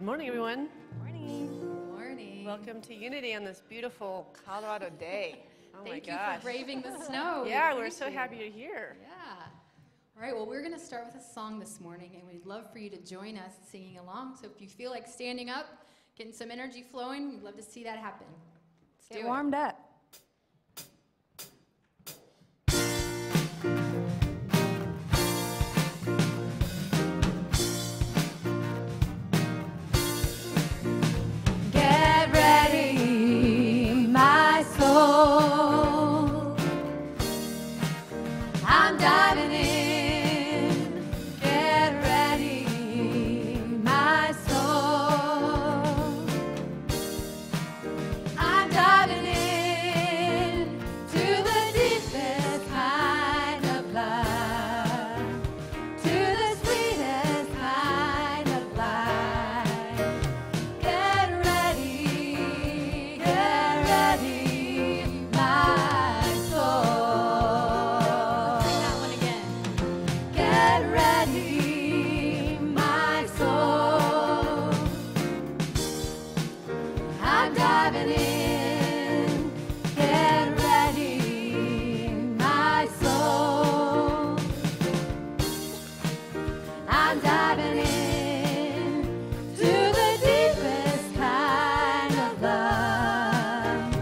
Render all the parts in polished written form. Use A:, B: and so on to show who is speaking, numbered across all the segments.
A: Good morning, everyone.
B: Morning. Good morning.
A: Welcome to Unity on this beautiful Colorado day. Oh my gosh.
B: Thank you for braving the snow.
A: Yeah, we're so happy you're here.
B: Yeah. All right, well, we're going to start with a song this morning, and we'd love for you to join us singing along. So if you feel like standing up, getting some energy flowing, we'd love to see that happen.
C: Get warmed up. Get ready, my soul. I'm diving in. Get ready, my soul. I'm diving in to the deepest kind of love, to the sweetest kind of life. Get ready, my soul. Sing that one again. Get ready, my soul. I'm diving in. Get ready, my soul. I'm diving in to the deepest kind of love,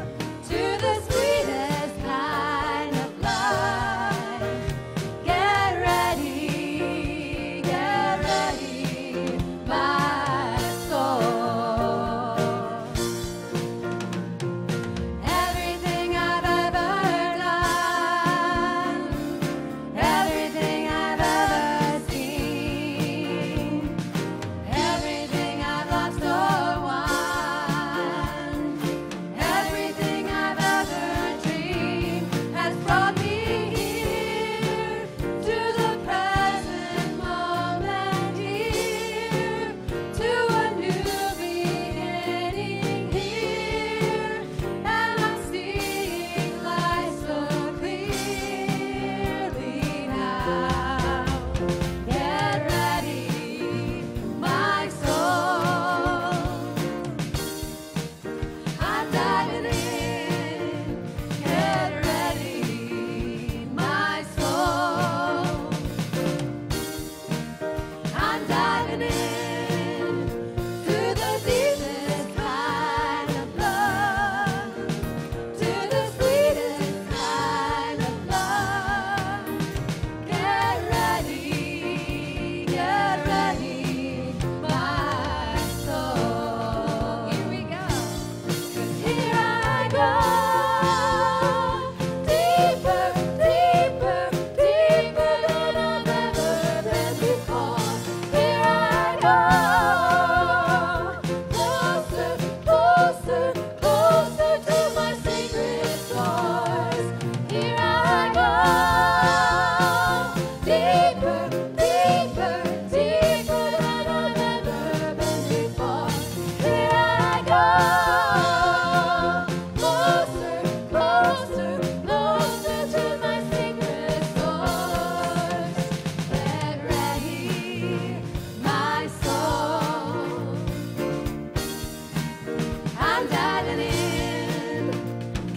C: to the sweetest kind of life. Get ready, my soul. Everything I've ever done, everything I've ever seen, everything I've lost or won, everything I've ever dreamed has brought me here to the present moment, here to a new beginning here, and I'm seeing life so clearly now. Get ready, my soul. I'm diving in. Get ready, my soul. I'm diving in to the deepest kind of love, to the sweetest kind of love. Get ready, my soul. Here we go. 'Cause here I go, deeper, deeper, deeper than I've ever been before. Here I go, closer, closer, closer to my secret source. Here I go, deeper, deeper, deeper than I've ever been before. Here I go, closer, closer, closer to my secret source. Get ready, my soul. I'm diving in.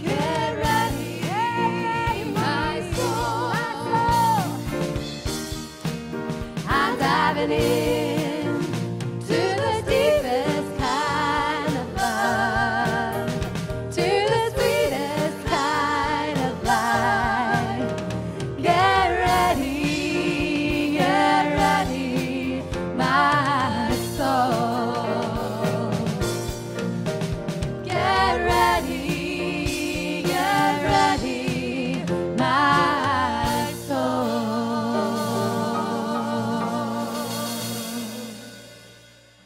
C: Get ready, my soul. I'm diving in to the deepest kind of love, to the sweetest kind of life. Get ready, my soul. Get ready, my soul.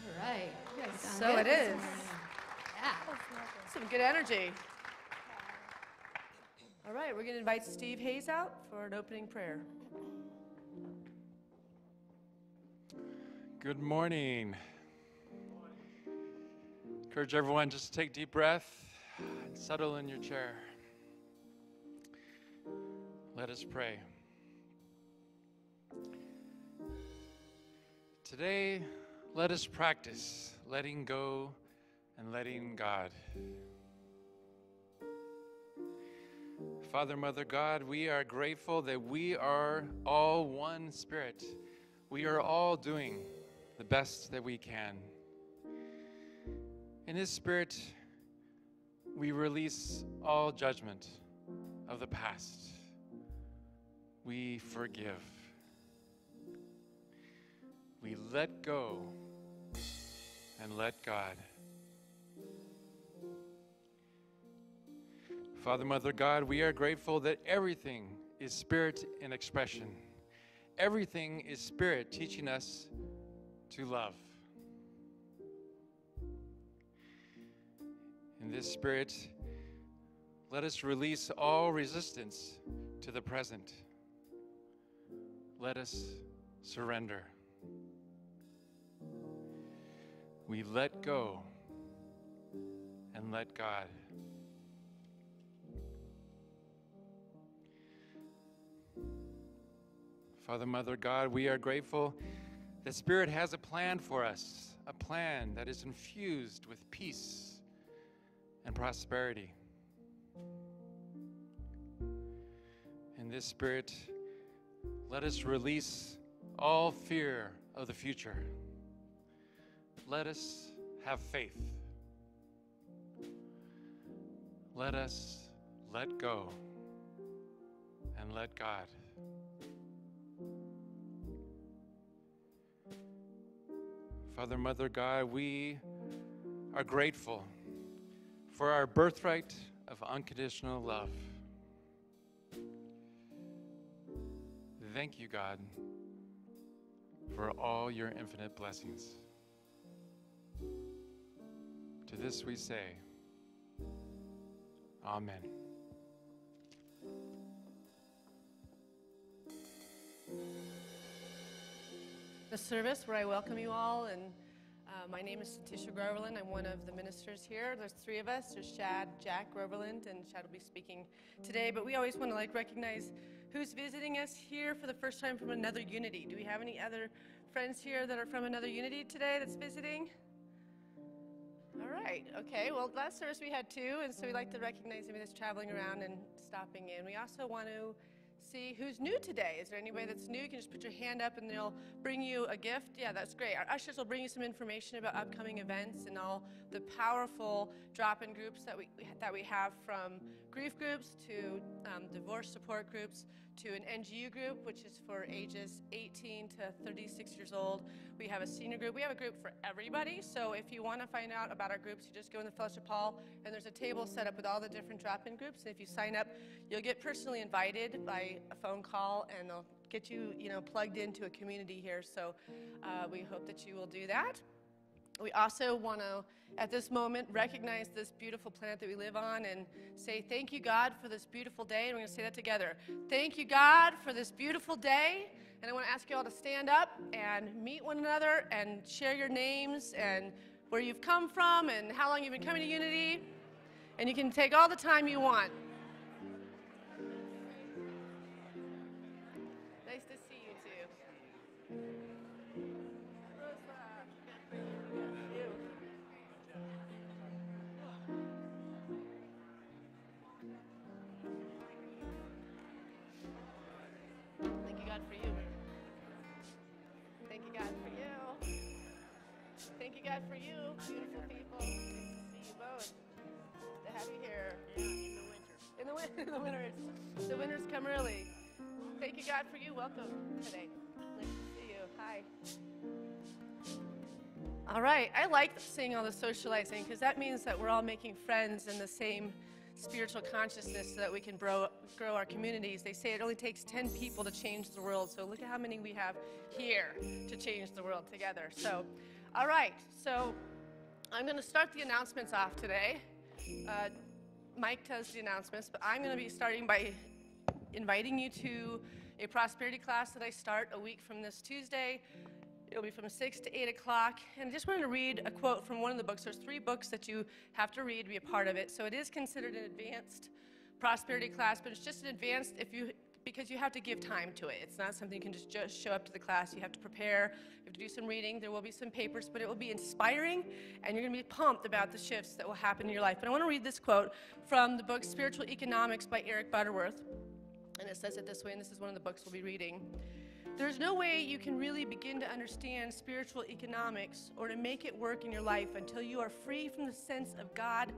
B: All right. You guys sound
A: So
B: good
A: it
B: this
A: is.
B: morning. Yeah.
A: Some good energy. All right, we're going to invite Steve Hayes out for an opening prayer.
D: Good morning. Encourage everyone just to take a deep breath and settle in your chair. Let us pray. Today, let us practice letting go and letting God. Father, Mother, God, we are grateful that we are all one spirit. We are all doing the best that we can. In this spirit, we release all judgment of the past. We forgive. We let go and let God. Father, Mother, God, we are grateful that everything is spirit in expression. Everything is spirit teaching us to love. In this spirit, let us release all resistance to the present. Let us surrender. We let go and let God. Father, Mother, God, we are grateful that Spirit has a plan for us, a plan that is infused with peace and prosperity. In this Spirit, let us release all fear of the future. Let us have faith. Let us let go and let God. Father, Mother, God, we are grateful for our birthright of unconditional love. Thank you, God, for all your infinite blessings. To this we say, Amen.
A: The service where I welcome you all, and my name is Shad Groverland. I'm one of the ministers here. There's three of us. There's Shad, Jack Groverland, and Shad will be speaking today. But we always want to recognize who's visiting us here for the first time from another unity. Do we have any other friends here that are from another unity today that's visiting? All right. Okay. Well, last service we had two, and so we like to recognize anybody that's traveling around and stopping in. We also want to see who's new today. Is there anybody that's new? You can just put your hand up and they'll bring you a gift. Yeah, that's great. Our ushers will bring you some information about upcoming events and all the powerful drop-in groups that we have, from grief groups to divorce support groups to an NGU group, which is for ages 18 to 36 years old. We have a senior group. We have a group for everybody. So if you want to find out about our groups, you just go in the fellowship hall, and there's a table set up with all the different drop-in groups. And if you sign up, you'll get personally invited by a phone call, and they'll get you, plugged into a community here. So we hope that you will do that. We also want to, at this moment, recognize this beautiful planet that we live on and say, thank you, God, for this beautiful day. And we're going to say that together. Thank you, God, for this beautiful day. And I want to ask you all to stand up and meet one another and share your names and where you've come from and how long you've been coming to Unity. And you can take all the time you want. Nice to see you, too. Thank you, God, for you. Thank you, God, for you. Thank you, God, for you, beautiful people. Nice to see you both. To have you here. In the winter. The winters come early. Thank you, God, for you. Welcome today. Nice to see you. Hi. All right. I like seeing all the socializing because that means that we're all making friends in the same spiritual consciousness so that we can grow our communities. They say it only takes 10 people to change the world. So look at how many we have here to change the world together. So, all right. So I'm going to start the announcements off today. Mike does the announcements, but I'm going to be starting by inviting you to a prosperity class that I start a week from this Tuesday. It'll be from 6 to 8 o'clock. And I just wanted to read a quote from one of the books. There's 3 books that you have to read to be a part of it. So it is considered an advanced prosperity class, but it's just an advanced if you because you have to give time to it. It's not something you can just show up to the class. You have to prepare, you have to do some reading, there will be some papers, but it will be inspiring, and you're going to be pumped about the shifts that will happen in your life. But I want to read this quote from the book Spiritual Economics by Eric Butterworth, and it says it this way, and this is one of the books we'll be reading. There's no way you can really begin to understand spiritual economics or to make it work in your life until you are free from the sense of God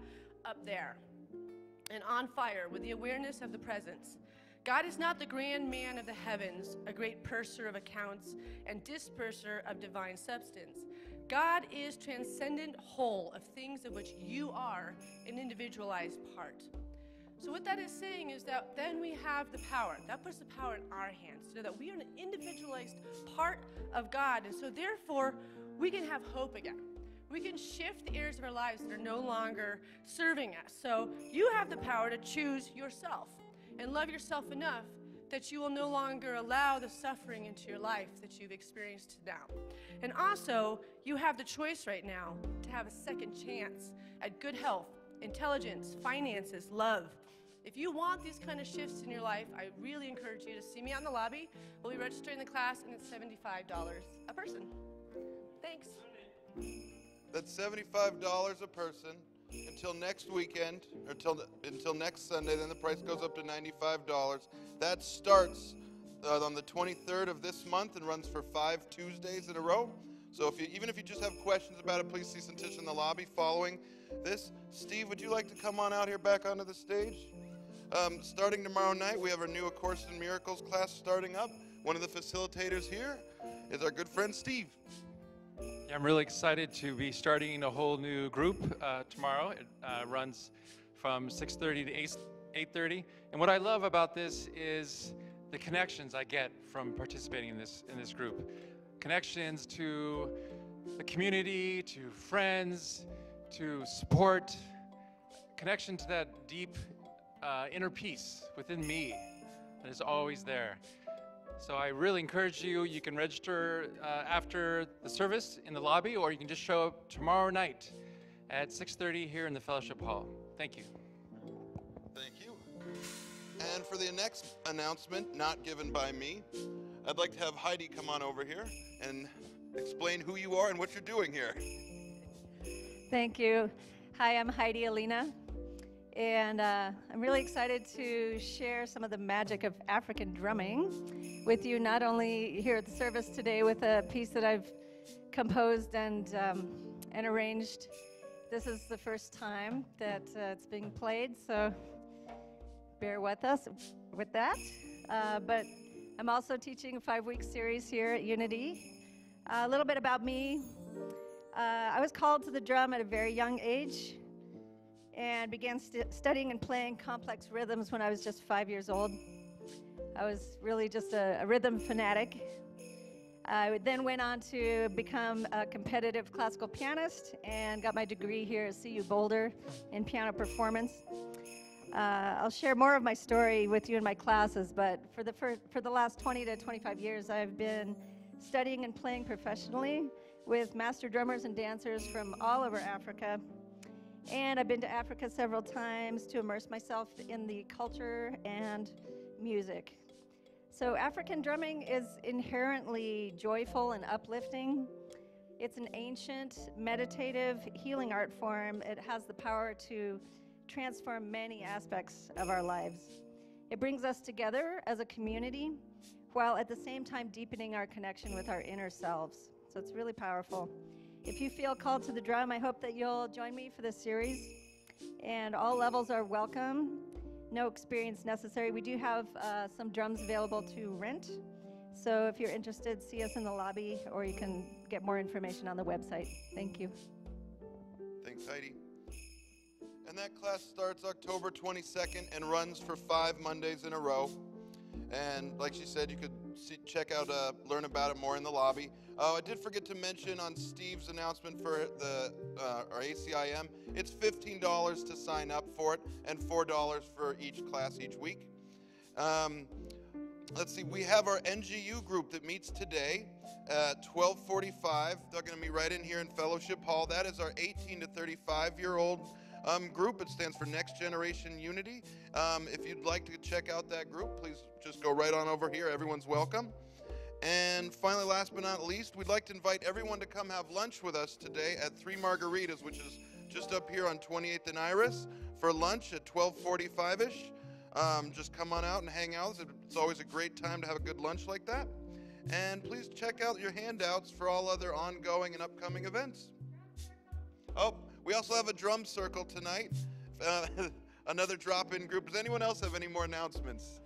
A: up there and on fire with the awareness of the presence. God is not the grand man of the heavens, a great purser of accounts and disperser of divine substance. God is transcendent whole of things of which you are an individualized part. So what that is saying is that then we have the power. That puts the power in our hands, so that we are an individualized part of God. And so therefore, we can have hope again. We can shift the areas of our lives that are no longer serving us. So you have the power to choose yourself and love yourself enough that you will no longer allow the suffering into your life that you've experienced now. And also, you have the choice right now to have a second chance at good health, intelligence, finances, love. If you want these kind of shifts in your life, I really encourage you to see me out in the lobby. We'll be registering the class, and it's $75 a person. Thanks.
E: That's $75 a person until next weekend, or until next Sunday. Then the price goes up to $95. That starts on the 23rd of this month and runs for 5 Tuesdays in a row. So even if you just have questions about it, please see Santish in the lobby following this. Steve, would you like to come on out here back onto the stage? Starting tomorrow night, we have our new A Course in Miracles class starting up. One of the facilitators here is our good friend Steve.
D: Yeah, I'm really excited to be starting a whole new group tomorrow. It runs from 6:30 to 8:30. And what I love about this is the connections I get from participating in this group. Connections to the community, to friends, to support, connection to that deep inner peace within me that is always there. So I really encourage you, you can register after the service in the lobby, or you can just show up tomorrow night at 6:30 here in the Fellowship Hall. Thank you.
E: Thank you. And for the next announcement, not given by me, I'd like to have Heidi come on over here and explain who you are and what you're doing here.
F: Thank you. Hi, I'm Heidi Alina, and I'm really excited to share some of the magic of African drumming with you, not only here at the service today with a piece that I've composed and arranged. This is the first time that it's being played, so bear with us with that. But I'm also teaching a 5-week series here at Unity. A little bit about me. I was called to the drum at a very young age and began studying and playing complex rhythms when I was just 5 years old. I was really just a rhythm fanatic. I then went on to become a competitive classical pianist and got my degree here at CU Boulder in piano performance. I'll share more of my story with you in my classes, but for the last 20 to 25 years, I've been studying and playing professionally with master drummers and dancers from all over Africa. And I've been to Africa several times to immerse myself in the culture and music. So African drumming is inherently joyful and uplifting. It's an ancient, meditative, healing art form. It has the power to transform many aspects of our lives. It brings us together as a community, while at the same time deepening our connection with our inner selves. So it's really powerful. If you feel called to the drum, I hope that you'll join me for this series. And all levels are welcome. No experience necessary. We do have some drums available to rent. So if you're interested, see us in the lobby, or you can get more information on the website. Thank you.
E: Thanks, Heidi. And that class starts October 22nd and runs for 5 Mondays in a row. And like she said, you could check out, learn about it more in the lobby. I did forget to mention on Steve's announcement for our ACIM, it's $15 to sign up for it and $4 for each class each week. Let's see, we have our NGU group that meets today at 12:45. They're going to be right in here in Fellowship Hall. That is our 18 to 35-year-old group. It stands for Next Generation Unity. If you'd like to check out that group, please just go right on over here. Everyone's welcome. And finally, last but not least, we'd like to invite everyone to come have lunch with us today at 3 Margaritas, which is just up here on 28th and Iris, for lunch at 12:45-ish. Just come on out and hang out. It's always a great time to have a good lunch like that. And please check out your handouts for all other ongoing and upcoming events. Oh, we also have a drum circle tonight. Another drop-in group. Does anyone else have any more announcements?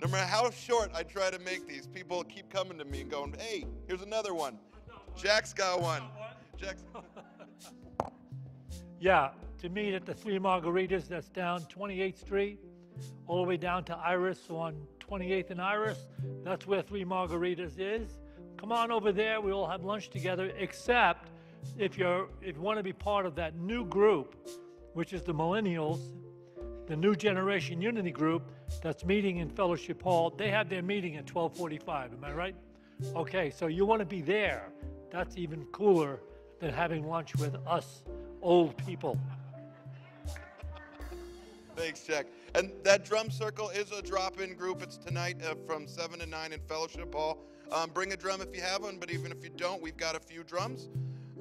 E: No matter how short I try to make these, people keep coming to me and going, hey, here's another one. Jack's got one. Jack's.
G: Yeah, to meet at the 3 Margaritas, that's down 28th Street, all the way down to Iris on 28th and Iris. That's where 3 Margaritas is. Come on over there. We all have lunch together, except if you want to be part of that new group, which is the Millennials, the New Generation Unity group that's meeting in Fellowship Hall. They have their meeting at 12:45, am I right? Okay, so you want to be there. That's even cooler than having lunch with us old people.
E: Thanks, Jack. And that drum circle is a drop-in group. It's tonight from 7 to 9 in Fellowship Hall. Bring a drum if you have one, but even if you don't, we've got a few drums.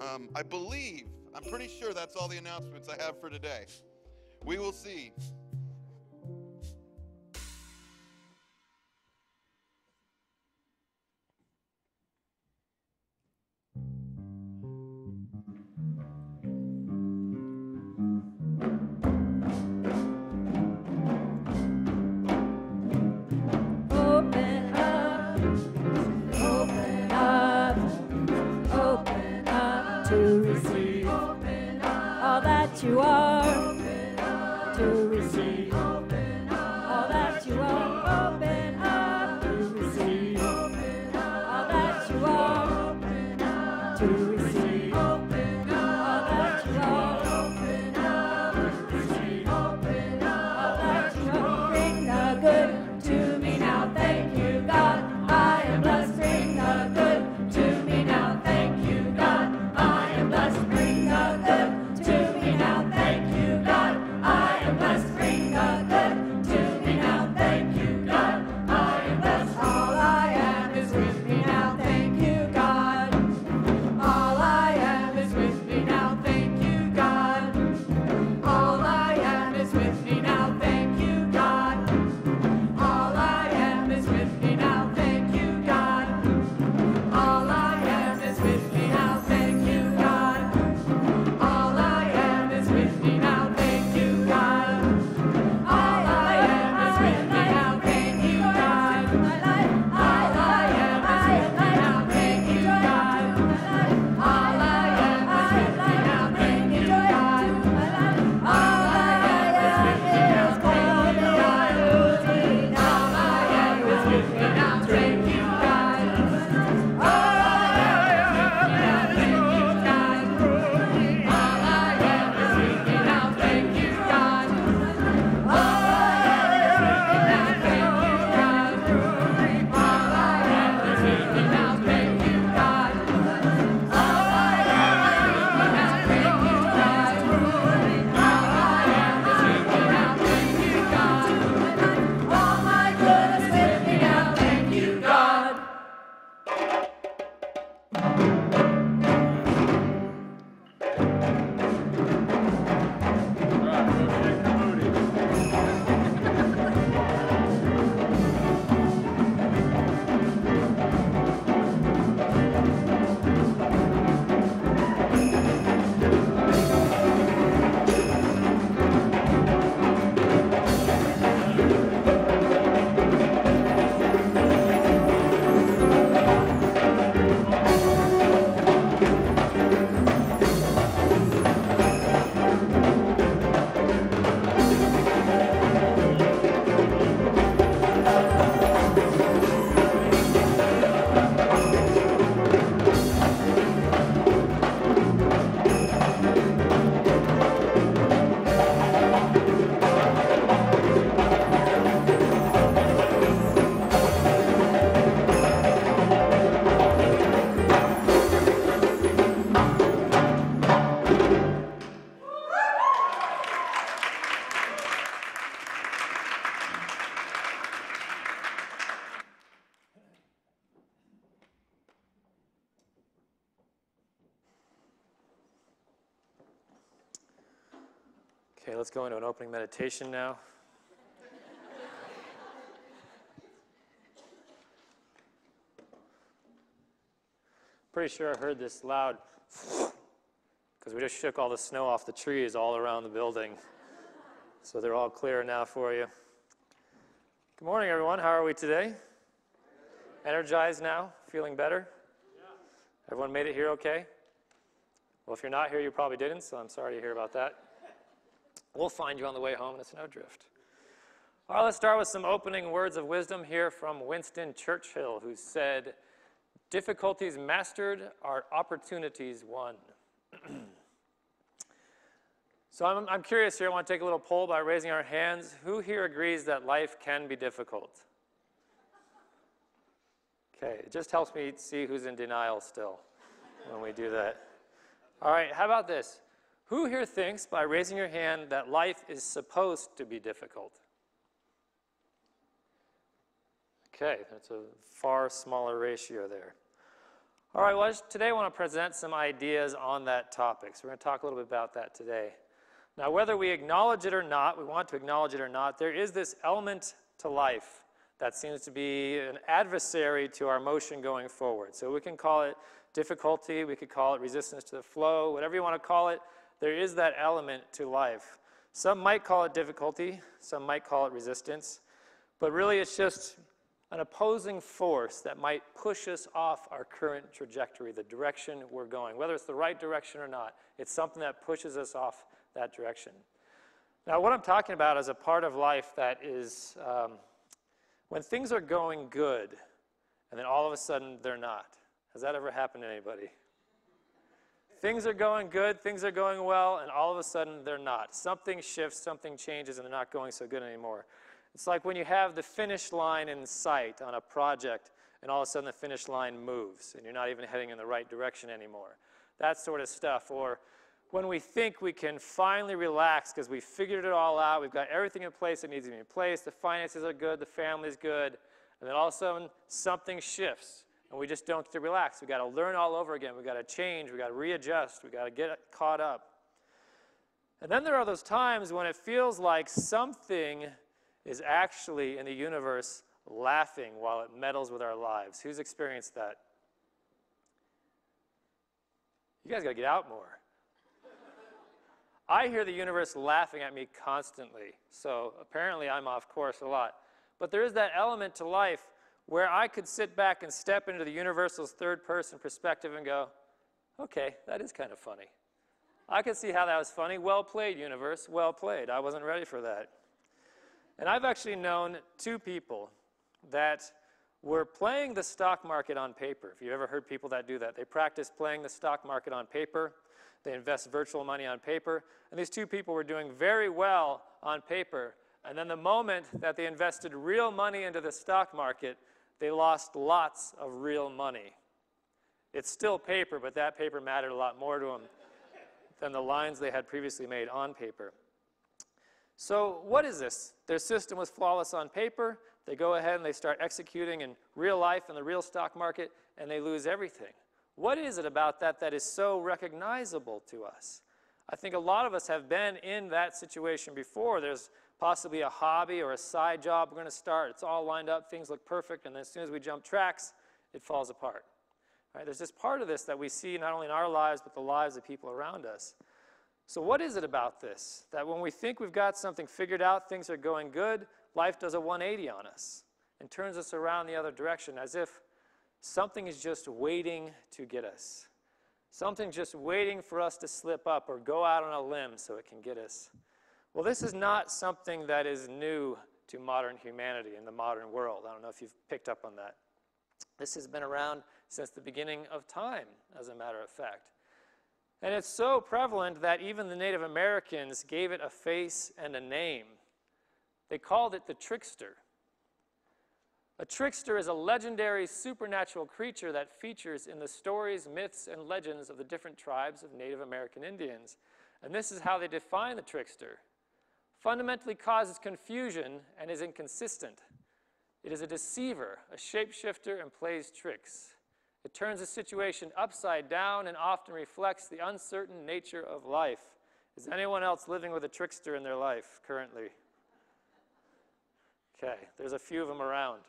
E: I'm pretty sure that's all the announcements I have for today. We will see.
C: Open up, open up, open up to receive all that you are, to receive all that you are. Open up to receive all that you are, to receive all that you are. Open up to receive all that you are. Bring the good to me now, thank you, God. I am blessed. Bring the good to me now, thank you, God. I am blessed. Bring the good to me now, thank you, God. I am blessed. Bring the good to me now, thank you, God. I am blessed. All I am is with me now, thank you, God. All
H: Okay, let's go into an opening meditation now. Pretty sure I heard this loud because we just shook all the snow off the trees all around the building. So they're all clear now for you. Good morning, everyone. How are we today? Energized now? Feeling better? Yeah. Everyone made it here okay? Well, if you're not here, you probably didn't, so I'm sorry to hear about that. We'll find you on the way home in a snowdrift. All right, let's start with some opening words of wisdom here from Winston Churchill, who said, "Difficulties mastered are opportunities won." So I'm curious here. I want to take a little poll by raising our hands. Who here agrees that life can be difficult? Okay, it just helps me see who's in denial still when we do that. All right, how about this? Who here thinks, by raising your hand, that life is supposed to be difficult? Okay, that's a far smaller ratio there. All right, well, today I want to present some ideas on that topic. So we're going to talk a little bit about that today. Now, whether we acknowledge it or not, we want to acknowledge it or not, there is this element to life that seems to be an adversary to our motion going forward. So we can call it difficulty, we could call it resistance to the flow, whatever you want to call it, there is that element to life. Some might call it difficulty, some might call it resistance, but really it's just an opposing force that might push us off our current trajectory, the direction we're going. Whether it's the right direction or not, it's something that pushes us off that direction. Now, what I'm talking about is a part of life that is when things are going good, and then all of a sudden they're not. Has that ever happened to anybody? Things are going good, things are going well, and all of a sudden they're not. Something shifts, something changes, and they're not going so good anymore. It's like when you have the finish line in sight on a project, and all of a sudden the finish line moves, and you're not even heading in the right direction anymore. That sort of stuff. Or when we think we can finally relax because we figured it all out, we've got everything in place that needs to be in place, the finances are good, the family's good, and then all of a sudden something shifts, and we just don't get to relax. We've got to learn all over again. We've got to change. We've got to readjust. We've got to get caught up. And then there are those times when it feels like something is actually in the universe laughing while it meddles with our lives. Who's experienced that? You guys got to get out more. I hear the universe laughing at me constantly, so apparently I'm off course a lot. But there is that element to life where I could sit back and step into the universal's third-person perspective and go, okay, that is kind of funny. I could see how that was funny. Well played, universe. Well played. I wasn't ready for that. And I've actually known two people that were playing the stock market on paper. If you've ever heard people that do that, they practice playing the stock market on paper. They invest virtual money on paper. And these two people were doing very well on paper. And then the moment that they invested real money into the stock market, they lost lots of real money. It's still paper, but that paper mattered a lot more to them than the lines they had previously made on paper. So what is this? Their system was flawless on paper. They go ahead and they start executing in real life in the real stock market, and they lose everything. What is it about that that is so recognizable to us? I think a lot of us have been in that situation before. There's possibly a hobby or a side job we're going to start. It's all lined up. Things look perfect. And then as soon as we jump tracks, it falls apart. Right? There's this part of this that we see not only in our lives, but the lives of people around us. So what is it about this? That when we think we've got something figured out, things are going good, life does a 180 on us and turns us around the other direction as if something is just waiting to get us. Something just waiting for us to slip up or go out on a limb so it can get us. Well, this is not something that is new to modern humanity in the modern world. I don't know if you've picked up on that. This has been around since the beginning of time, as a matter of fact. And it's so prevalent that even the Native Americans gave it a face and a name. They called it the trickster. A trickster is a legendary supernatural creature that features in the stories, myths, and legends of the different tribes of Native American Indians. And this is how they define the trickster. Fundamentally causes confusion and is inconsistent. It is a deceiver, a shapeshifter, and plays tricks. It turns a situation upside down and often reflects the uncertain nature of life. Is anyone else living with a trickster in their life currently? Okay, there's a few of them around.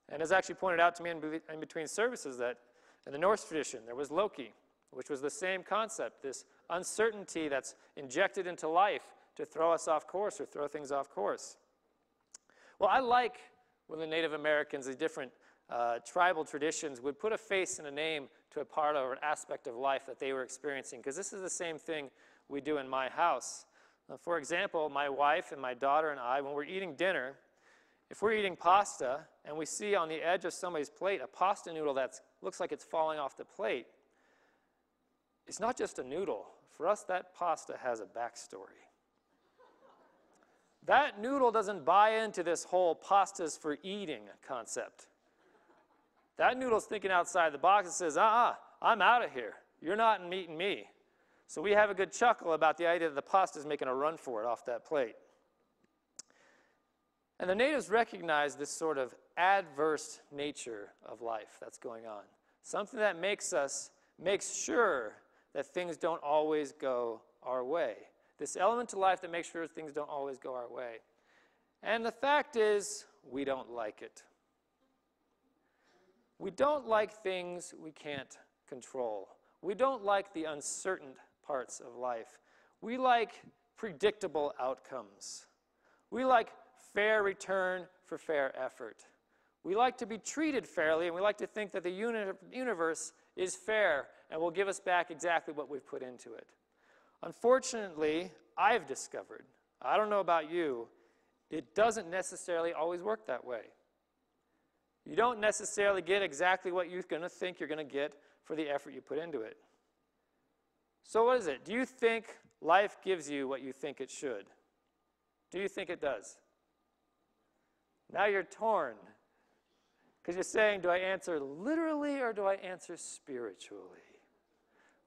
H: And it's actually pointed out to me in between services that in the Norse tradition, there was Loki, which was the same concept, this uncertainty that's injected into life to throw us off course or throw things off course. Well, I like when the Native Americans, the different tribal traditions, would put a face and a name to a part or an aspect of life that they were experiencing, because this is the same thing we do in my house. For example, my wife and my daughter and I, when we're eating dinner, if we're eating pasta and we see on the edge of somebody's plate a pasta noodle that looks like it's falling off the plate, it's not just a noodle. For us, that pasta has a backstory. That noodle doesn't buy into this whole pastas for eating concept. That noodle's thinking outside the box and says, I'm out of here. You're not meeting me. So we have a good chuckle about the idea that the pasta's making a run for it off that plate. And the natives recognize this sort of adverse nature of life that's going on. Something that makes sure that things don't always go our way. This element to life that makes sure things don't always go our way. And the fact is, we don't like it. We don't like things we can't control. We don't like the uncertain parts of life. We like predictable outcomes. We like fair return for fair effort. We like to be treated fairly, and we like to think that the universe is fair and will give us back exactly what we've put into it. Unfortunately, I've discovered, I don't know about you, it doesn't necessarily always work that way. You don't necessarily get exactly what you're going to think you're going to get for the effort you put into it. So what is it? Do you think life gives you what you think it should? Do you think it does? Now you're torn. Because you're saying, do I answer literally or do I answer spiritually?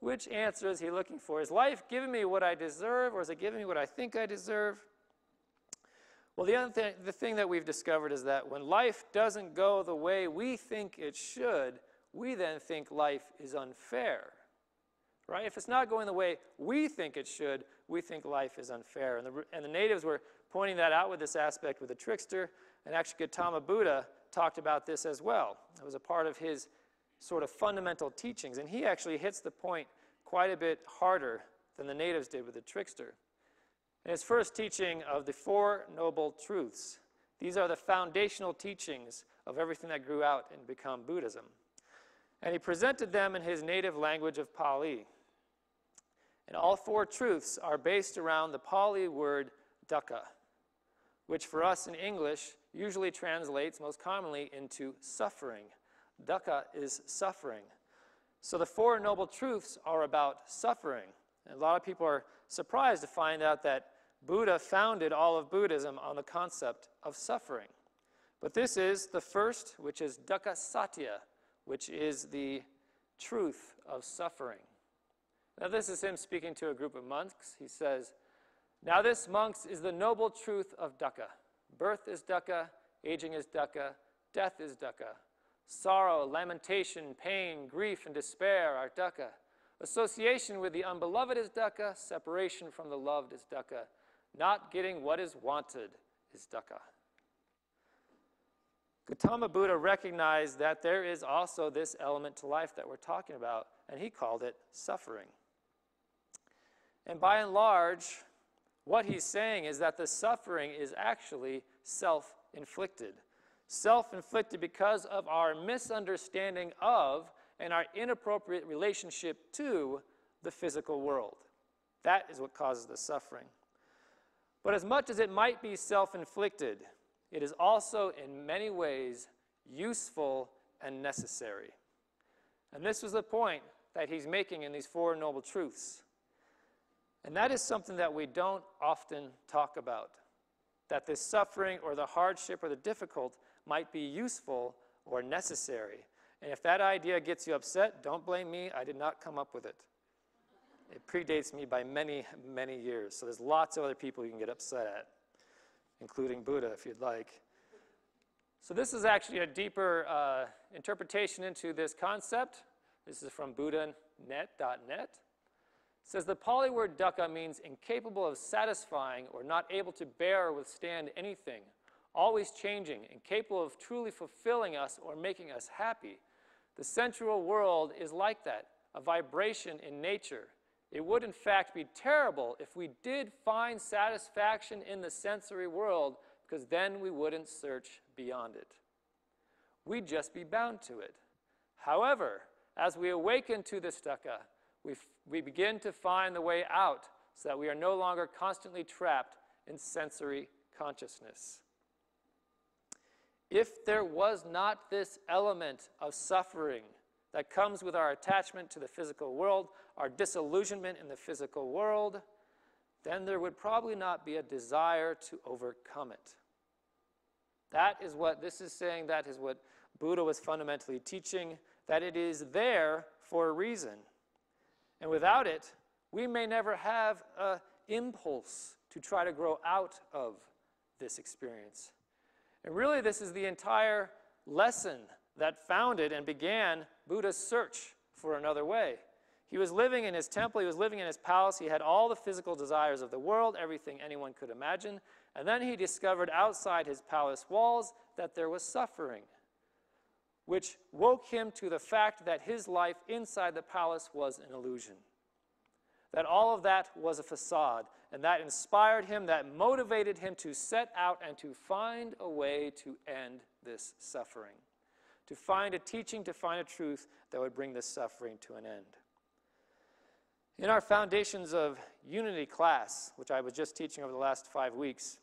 H: Which answer is he looking for? Is life giving me what I deserve, or is it giving me what I think I deserve? Well, the thing that we've discovered is that when life doesn't go the way we think it should, we then think life is unfair. Right? If it's not going the way we think it should, we think life is unfair. And the natives were pointing that out with this aspect with the trickster, and actually Gautama Buddha talked about this as well. It was a part of his sort of fundamental teachings, and he actually hits the point quite a bit harder than the natives did with the trickster. In his first teaching of the Four Noble Truths, these are the foundational teachings of everything that grew out and become Buddhism. And he presented them in his native language of Pali. And all four truths are based around the Pali word dukkha, which for us in English usually translates most commonly into suffering. Dukkha is suffering. So the Four Noble Truths are about suffering. And a lot of people are surprised to find out that Buddha founded all of Buddhism on the concept of suffering. But this is the first, which is dukkha satya, which is the truth of suffering. Now this is him speaking to a group of monks. He says, now this, monks, is the noble truth of dukkha. Birth is dukkha, aging is dukkha, death is dukkha. Sorrow, lamentation, pain, grief, and despair are dukkha. Association with the unbeloved is dukkha. Separation from the loved is dukkha. Not getting what is wanted is dukkha. Gautama Buddha recognized that there is also this element to life that we're talking about, and he called it suffering. And by and large, what he's saying is that the suffering is actually self-inflicted. Self-inflicted because of our misunderstanding of and our inappropriate relationship to the physical world. That is what causes the suffering. But as much as it might be self-inflicted, it is also in many ways useful and necessary. And this was the point that he's making in these Four Noble Truths. And that is something that we don't often talk about. That this suffering or the hardship or the difficult might be useful or necessary. And if that idea gets you upset, don't blame me. I did not come up with it. It predates me by many, many years. So there's lots of other people you can get upset at, including Buddha, if you'd like. So this is actually a deeper interpretation into this concept. This is from buddhanet.net. says the Pali word dukkha means incapable of satisfying or not able to bear or withstand anything, always changing, incapable of truly fulfilling us or making us happy. The sensual world is like that, a vibration in nature. It would in fact be terrible if we did find satisfaction in the sensory world, because then we wouldn't search beyond it. We'd just be bound to it. However, as we awaken to this dukkha, we begin to find the way out so that we are no longer constantly trapped in sensory consciousness. If there was not this element of suffering that comes with our attachment to the physical world, our disillusionment in the physical world, then there would probably not be a desire to overcome it. That is what this is saying. That is what Buddha was fundamentally teaching, that it is there for a reason. And without it, we may never have an impulse to try to grow out of this experience. And really, this is the entire lesson that founded and began Buddha's search for another way. He was living in his temple, he was living in his palace, he had all the physical desires of the world, everything anyone could imagine, and then he discovered outside his palace walls that there was suffering, which woke him to the fact that his life inside the palace was an illusion. That all of that was a facade, and that inspired him, that motivated him to set out and to find a way to end this suffering, to find a teaching, to find a truth that would bring this suffering to an end. In our Foundations of Unity class, which I was just teaching over the last 5 weeks,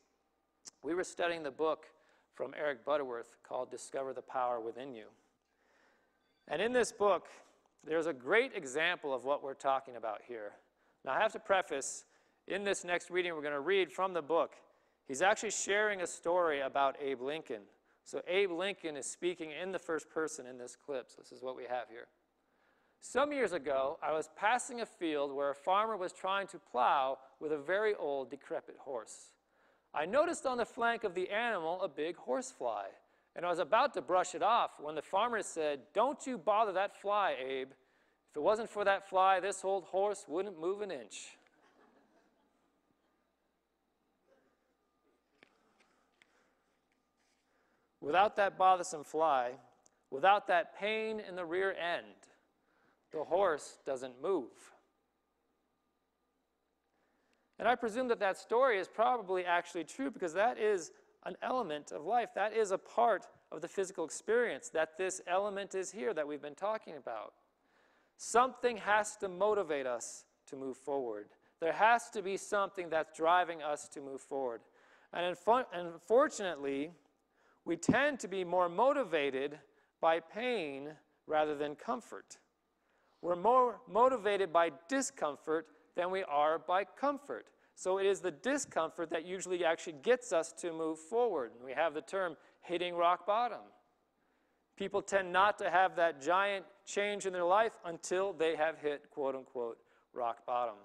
H: we were studying the book from Eric Butterworth called Discover the Power Within You. And in this book, there's a great example of what we're talking about here. Now, I have to preface, in this next reading we're going to read from the book, he's actually sharing a story about Abe Lincoln. So Abe Lincoln is speaking in the first person in this clip. So this is what we have here. Some years ago, I was passing a field where a farmer was trying to plow with a very old, decrepit horse. I noticed on the flank of the animal a big horsefly, and I was about to brush it off when the farmer said, "Don't you bother that fly, Abe. If it wasn't for that fly, this old horse wouldn't move an inch." Without that bothersome fly, without that pain in the rear end, the horse doesn't move. And I presume that that story is probably actually true, because that is an element of life. That is a part of the physical experience, that this element is here that we've been talking about. Something has to motivate us to move forward. There has to be something that's driving us to move forward. And unfortunately, we tend to be more motivated by pain rather than comfort. We're more motivated by discomfort than we are by comfort. So it is the discomfort that usually actually gets us to move forward. We have the term hitting rock bottom. People tend not to have that giant change in their life until they have hit, quote unquote, rock bottom.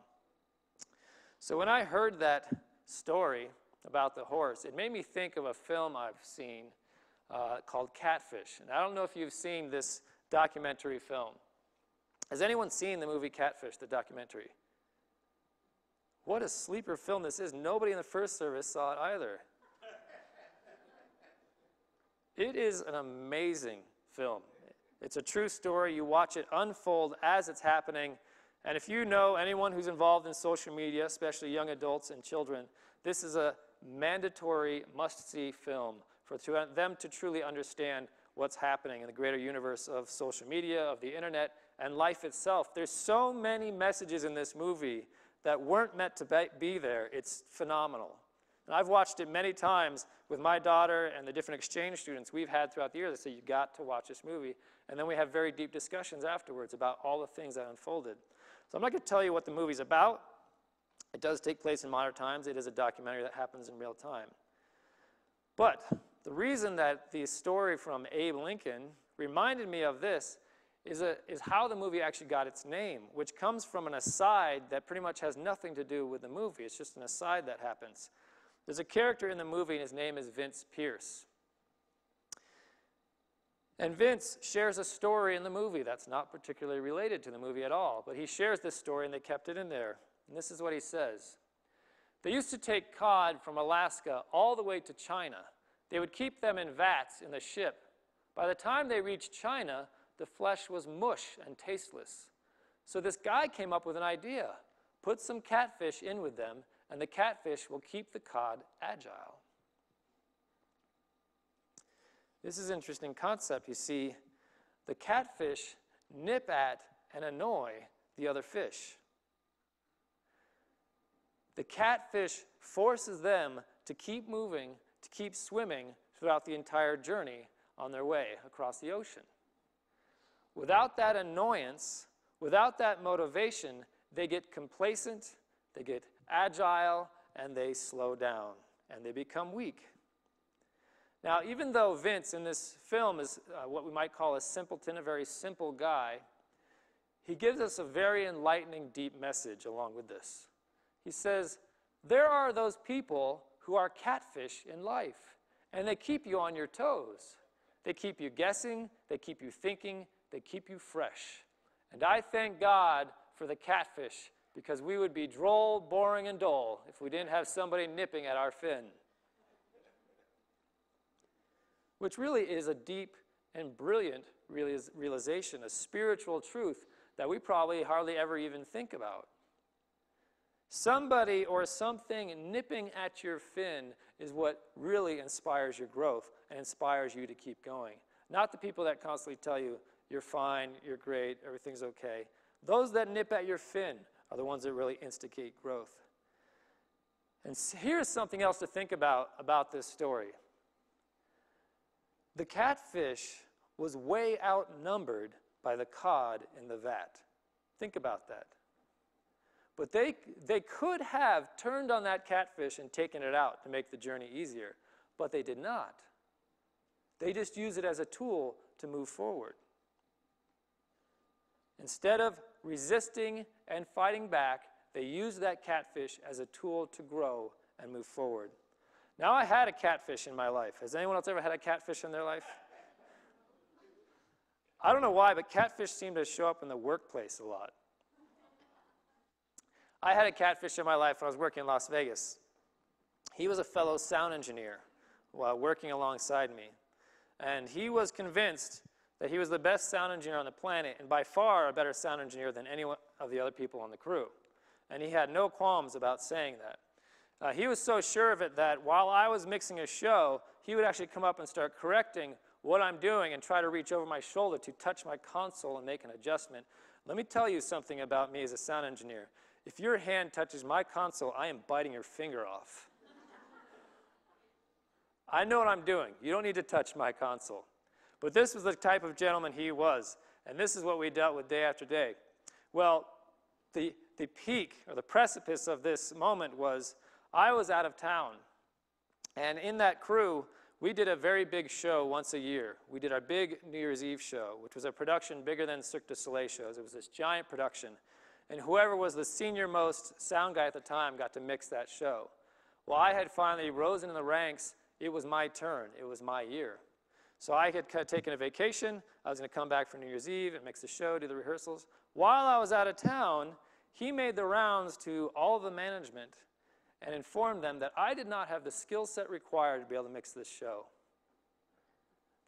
H: So when I heard that story about the horse, it made me think of a film I've seen called Catfish. And I don't know if you've seen this documentary film. Has anyone seen the movie Catfish, the documentary? What a sleeper film this is. Nobody in the first service saw it either. It is an amazing film. It's a true story. You watch it unfold as it's happening. And if you know anyone who's involved in social media, especially young adults and children, this is a mandatory must-see film for them to truly understand what's happening in the greater universe of social media, of the internet, and life itself. There's so many messages in this movie that weren't meant to be there. It's phenomenal. And I've watched it many times with my daughter and the different exchange students we've had throughout the years. They say, "You got to watch this movie." And then we have very deep discussions afterwards about all the things that unfolded. So I'm not going to tell you what the movie's about. It does take place in modern times. It is a documentary that happens in real time. But the reason that the story from Abe Lincoln reminded me of this is how the movie actually got its name, which comes from an aside that pretty much has nothing to do with the movie. It's just an aside that happens. There's a character in the movie, and his name is Vince Pierce. And Vince shares a story in the movie that's not particularly related to the movie at all, but he shares this story and they kept it in there. And this is what he says. They used to take cod from Alaska all the way to China. They would keep them in vats in the ship. By the time they reached China, the flesh was mush and tasteless. So this guy came up with an idea. Put some catfish in with them, and the catfish will keep the cod agile. This is an interesting concept. You see, the catfish nip at and annoy the other fish. The catfish forces them to keep moving, to keep swimming throughout the entire journey on their way across the ocean. Without that annoyance, without that motivation, they get complacent, they get agile, and they slow down, and they become weak. Now, even though Vince in this film is what we might call a simpleton, a very simple guy, he gives us a very enlightening, deep message along with this. He says, there are those people who are catfish in life, and they keep you on your toes. They keep you guessing, they keep you thinking, they keep you fresh. And I thank God for the catfish, because we would be droll, boring, and dull if we didn't have somebody nipping at our fin. Which really is a deep and brilliant realization, a spiritual truth that we probably hardly ever even think about. Somebody or something nipping at your fin is what really inspires your growth and inspires you to keep going. Not the people that constantly tell you, you're fine, you're great, everything's okay. Those that nip at your fin are the ones that really instigate growth. And here's something else to think about this story. The catfish was way outnumbered by the cod in the vat. Think about that. But they could have turned on that catfish and taken it out to make the journey easier, but they did not. They just used it as a tool to move forward. Instead of resisting and fighting back, they used that catfish as a tool to grow and move forward. Now, I had a catfish in my life. Has anyone else ever had a catfish in their life? I don't know why, but catfish seem to show up in the workplace a lot. I had a catfish in my life when I was working in Las Vegas. He was a fellow sound engineer while working alongside me. And he was convinced that he was the best sound engineer on the planet, and by far a better sound engineer than any of the other people on the crew. And he had no qualms about saying that. He was so sure of it that while I was mixing a show, he would actually come up and start correcting what I'm doing and try to reach over my shoulder to touch my console and make an adjustment. Let me tell you something about me as a sound engineer. If your hand touches my console, I am biting your finger off. I know what I'm doing. You don't need to touch my console. But this was the type of gentleman he was, and this is what we dealt with day after day. Well, the peak or the precipice of this moment was I was out of town, and in that crew, we did a very big show once a year. We did our big New Year's Eve show, which was a production bigger than Cirque du Soleil shows. It was this giant production, and whoever was the senior-most sound guy at the time got to mix that show. Well, I had finally risen in the ranks. It was my turn. It was my year. So I had taken a vacation. I was going to come back for New Year's Eve and mix the show, do the rehearsals. While I was out of town, he made the rounds to all of the management and informed them that I did not have the skill set required to be able to mix this show.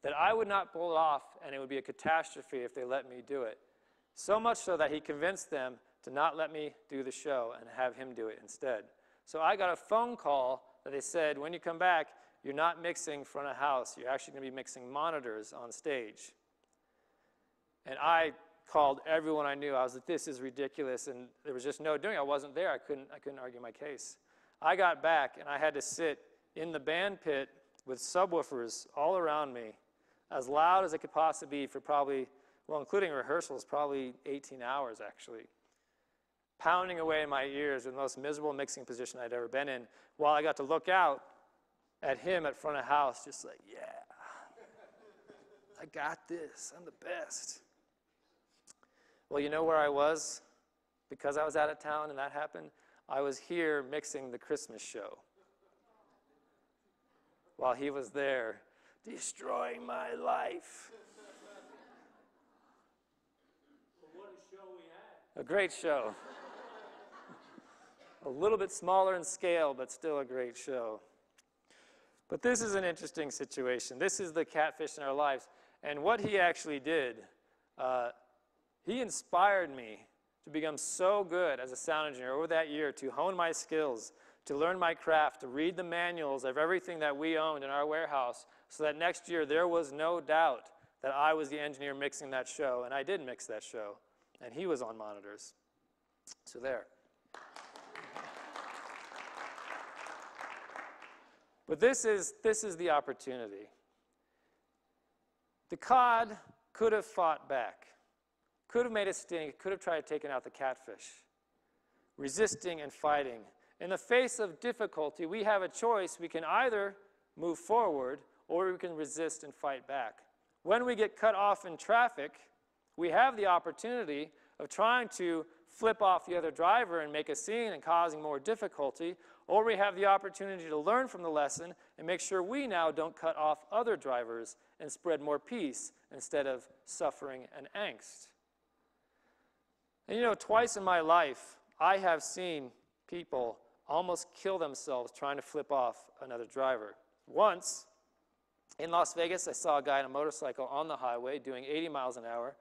H: That I would not pull it off, and it would be a catastrophe if they let me do it. So much so that he convinced them to not let me do the show and have him do it instead. So I got a phone call that they said, when you come back, you're not mixing front of house. You're actually going to be mixing monitors on stage. And I called everyone I knew. I was like, this is ridiculous, and there was just no doing it. I wasn't there. I couldn't argue my case. I got back, and I had to sit in the band pit with subwoofers all around me, as loud as it could possibly be for probably, well, including rehearsals, probably 18 hours, actually. Pounding away in my ears in the most miserable mixing position I'd ever been in, while I got to look out at him at front of house, just like, yeah, I got this. I'm the best. Well, you know where I was? Because I was out of town and that happened, I was here mixing the Christmas show while he was there destroying my life. A great show. A little bit smaller in scale, but still a great show. But this is an interesting situation. This is the Catfish in our lives. And what he actually did, he inspired me to become so good as a sound engineer over that year, to hone my skills, to learn my craft, to read the manuals of everything that we owned in our warehouse, so that next year there was no doubt that I was the engineer mixing that show, and I did mix that show, and he was on monitors. So there. But this is the opportunity. The cod could have fought back, could have made a stink, could have tried taking out the catfish, resisting and fighting. In the face of difficulty, we have a choice. We can either move forward or we can resist and fight back. When we get cut off in traffic, we have the opportunity of trying to flip off the other driver and make a scene and causing more difficulty, or we have the opportunity to learn from the lesson and make sure we now don't cut off other drivers and spread more peace instead of suffering and angst. And you know, twice in my life, I have seen people almost kill themselves trying to flip off another driver. Once, in Las Vegas, I saw a guy on a motorcycle on the highway doing 80 miles an hour,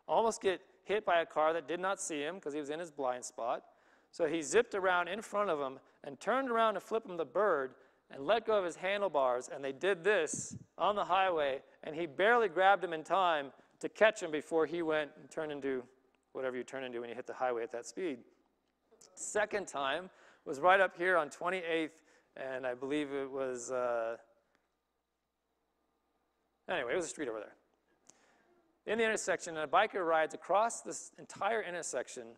H: almost get hit by a car that did not see him because he was in his blind spot. So he zipped around in front of him and turned around to flip him the bird and let go of his handlebars, and they did this on the highway, and he barely grabbed him in time to catch him before he went and turned into whatever you turn into when you hit the highway at that speed. Second time was right up here on 28th, and I believe it was, anyway, it was a street over there. In the intersection, and a biker rides across this entire intersection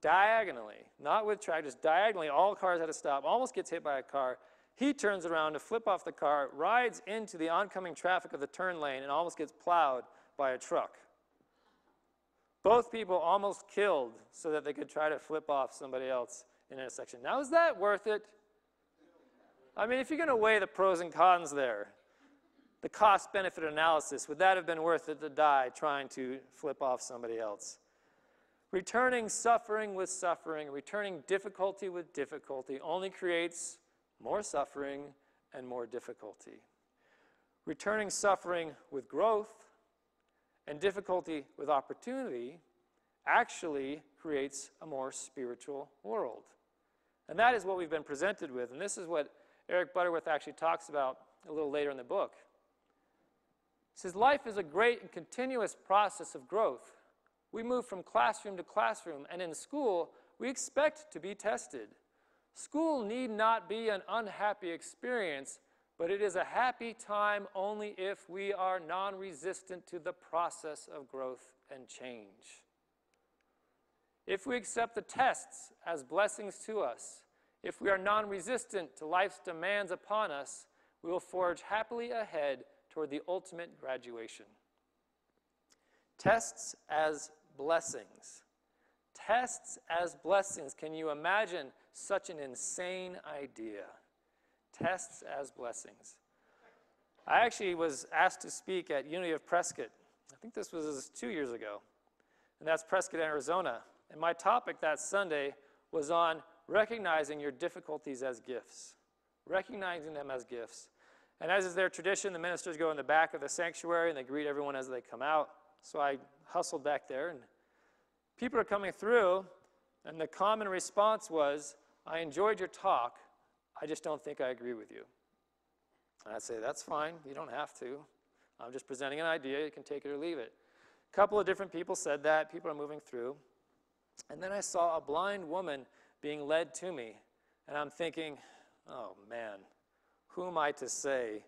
H: diagonally, not with track, just diagonally. All cars had to stop, almost gets hit by a car. He turns around to flip off the car, rides into the oncoming traffic of the turn lane, and almost gets plowed by a truck. Both people almost killed so that they could try to flip off somebody else in an intersection. Now, is that worth it? I mean, if you're going to weigh the pros and cons there, the cost-benefit analysis, would that have been worth it to die trying to flip off somebody else? Returning suffering with suffering, returning difficulty with difficulty only creates more suffering and more difficulty. Returning suffering with growth and difficulty with opportunity actually creates a more spiritual world. And that is what we've been presented with, and this is what Eric Butterworth actually talks about a little later in the book. He says, life is a great and continuous process of growth. We move from classroom to classroom, and in school, we expect to be tested. School need not be an unhappy experience, but it is a happy time only if we are non-resistant to the process of growth and change. If we accept the tests as blessings to us, if we are non-resistant to life's demands upon us, we will forge happily ahead toward the ultimate graduation. Tests as blessings. Tests as blessings. Can you imagine such an insane idea? Tests as blessings. I actually was asked to speak at Unity of Prescott. I think this was 2 years ago. And that's Prescott, Arizona. And my topic that Sunday was on recognizing your difficulties as gifts. Recognizing them as gifts. And as is their tradition, the ministers go in the back of the sanctuary and they greet everyone as they come out. So I hustled back there, and people are coming through, and the common response was, I enjoyed your talk, I just don't think I agree with you. And I'd say, that's fine, you don't have to. I'm just presenting an idea, you can take it or leave it. A couple of different people said that, people are moving through. And then I saw a blind woman being led to me, and I'm thinking, oh man, who am I to say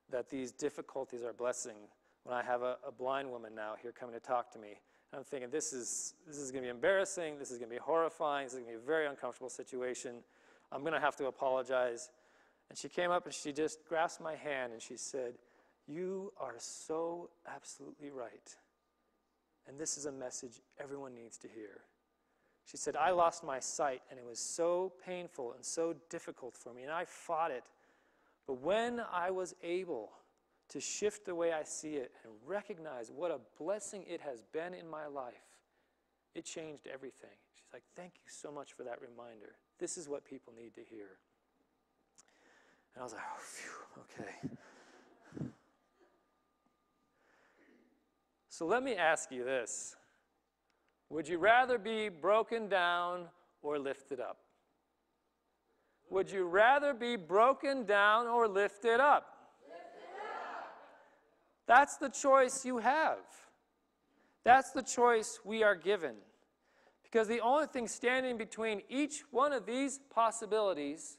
H: that these difficulties are a blessing when I have a blind woman now here coming to talk to me? And I'm thinking, this is going to be embarrassing, this is going to be horrifying, this is going to be a very uncomfortable situation. I'm going to have to apologize. And she came up and she just grasped my hand and she said, you are so absolutely right. And this is a message everyone needs to hear. She said, I lost my sight and it was so painful and so difficult for me, and I fought it. But when I was able to shift the way I see it and recognize what a blessing it has been in my life, It changed everything. She's like, thank you so much for that reminder. This is what people need to hear. And I was like, oh, phew, okay. So let me ask you this. Would you rather be broken down or lifted up? Would you rather be broken down or lifted up? That's the choice you have. That's the choice we are given. Because the only thing standing between each one of these possibilities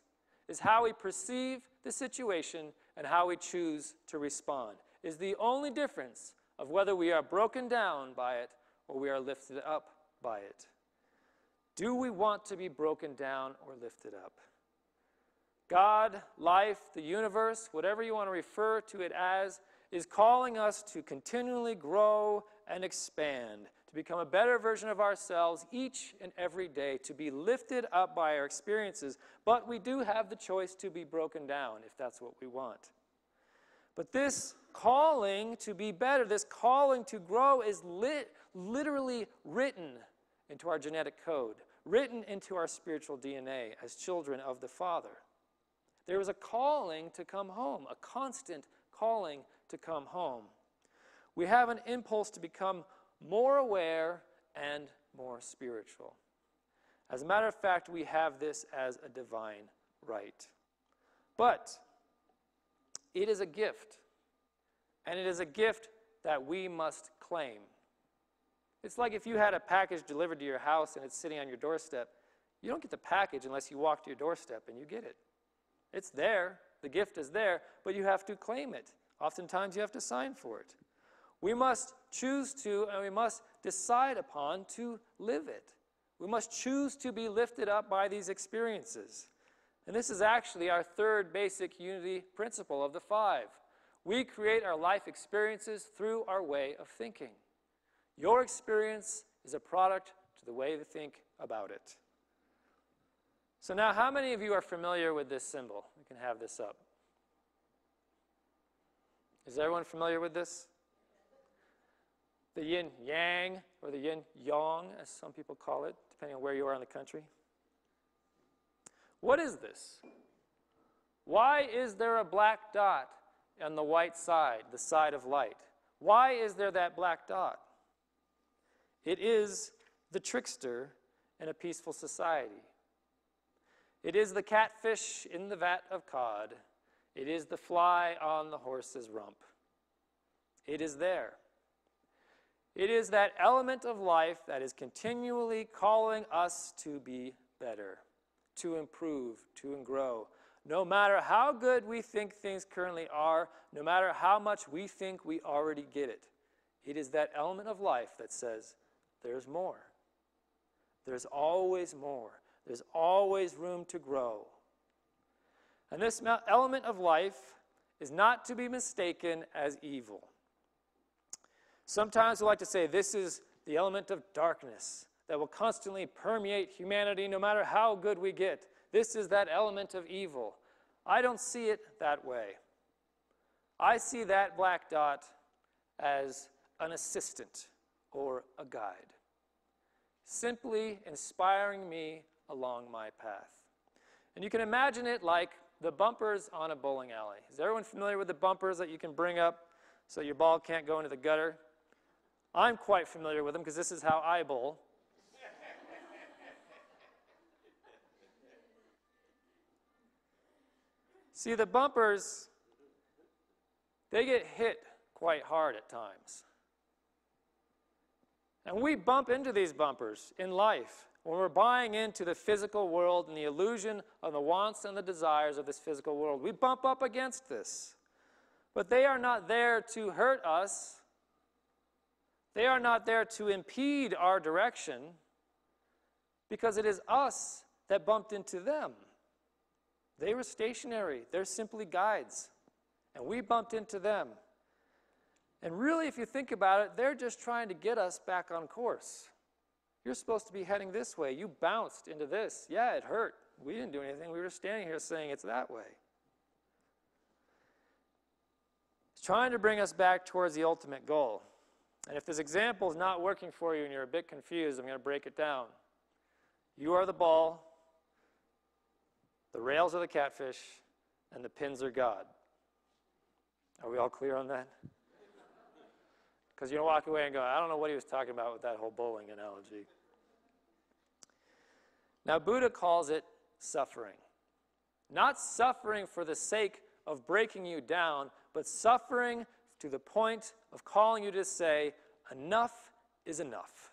H: is how we perceive the situation and how we choose to respond. Is the only difference of whether we are broken down by it or we are lifted up by it. Do we want to be broken down or lifted up? God, life, the universe, whatever you want to refer to it as, is calling us to continually grow and expand, to become a better version of ourselves each and every day, to be lifted up by our experiences. But we do have the choice to be broken down if that's what we want. But this calling to be better, this calling to grow is literally written into our genetic code, written into our spiritual DNA as children of the Father. There is a calling to come home, a constant calling to come home. We have an impulse to become more aware and more spiritual. As a matter of fact, we have this as a divine right. But it is a gift, and it is a gift that we must claim. It's like if you had a package delivered to your house and it's sitting on your doorstep. You don't get the package unless you walk to your doorstep and you get it. It's there, the gift is there, but you have to claim it. Oftentimes you have to sign for it. We must choose to, and we must decide upon to live it. We must choose to be lifted up by these experiences. And this is actually our third basic unity principle of the 5. We create our life experiences through our way of thinking. Your experience is a product to the way you think about it. So now, how many of you are familiar with this symbol? We can have this up. Is everyone familiar with this? The yin-yang, or the yin-yang, as some people call it, depending on where you are in the country. What is this? Why is there a black dot on the white side, the side of light? Why is there that black dot? It is the trickster in a peaceful society. It is the catfish in the vat of cod. It is the fly on the horse's rump. It is there. It is that element of life that is continually calling us to be better, to improve, to grow. No matter how good we think things currently are, no matter how much we think we already get it, it is that element of life that says, there's more. There's always more. There's always room to grow. And this element of life is not to be mistaken as evil. Sometimes we like to say this is the element of darkness that will constantly permeate humanity no matter how good we get. This is that element of evil. I don't see it that way. I see that black dot as an assistant or a guide, simply inspiring me along my path. And you can imagine it like the bumpers on a bowling alley. Is everyone familiar with the bumpers that you can bring up so your ball can't go into the gutter? I'm quite familiar with them because this is how I bowl. See, the bumpers, they get hit quite hard at times. And we bump into these bumpers in life when we're buying into the physical world and the illusion of the wants and the desires of this physical world. We bump up against this. But they are not there to hurt us. They are not there to impede our direction, because it is us that bumped into them. They were stationary. They're simply guides. And we bumped into them. And really, if you think about it, they're just trying to get us back on course. You're supposed to be heading this way. You bounced into this. Yeah, it hurt. We didn't do anything. We were standing here saying it's that way. It's trying to bring us back towards the ultimate goal. And if this example is not working for you and you're a bit confused, I'm going to break it down. You are the ball, the rails are the catfish, and the pins are God. Are we all clear on that? Because you don't walk away and go, I don't know what he was talking about with that whole bowling analogy. Now, Buddha calls it suffering. Not suffering for the sake of breaking you down, but suffering to the point of calling you to say, enough is enough.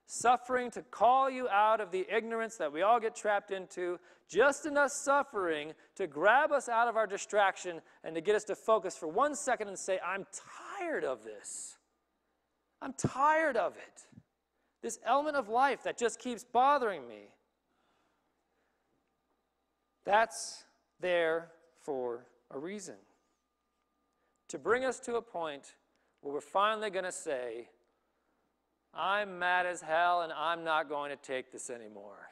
H: Suffering to call you out of the ignorance that we all get trapped into, just enough suffering to grab us out of our distraction and to get us to focus for 1 second and say, I'm tired of this. I'm tired of it. This element of life that just keeps bothering me. That's there for a reason. To bring us to a point where we're finally going to say, I'm mad as hell and I'm not going to take this anymore.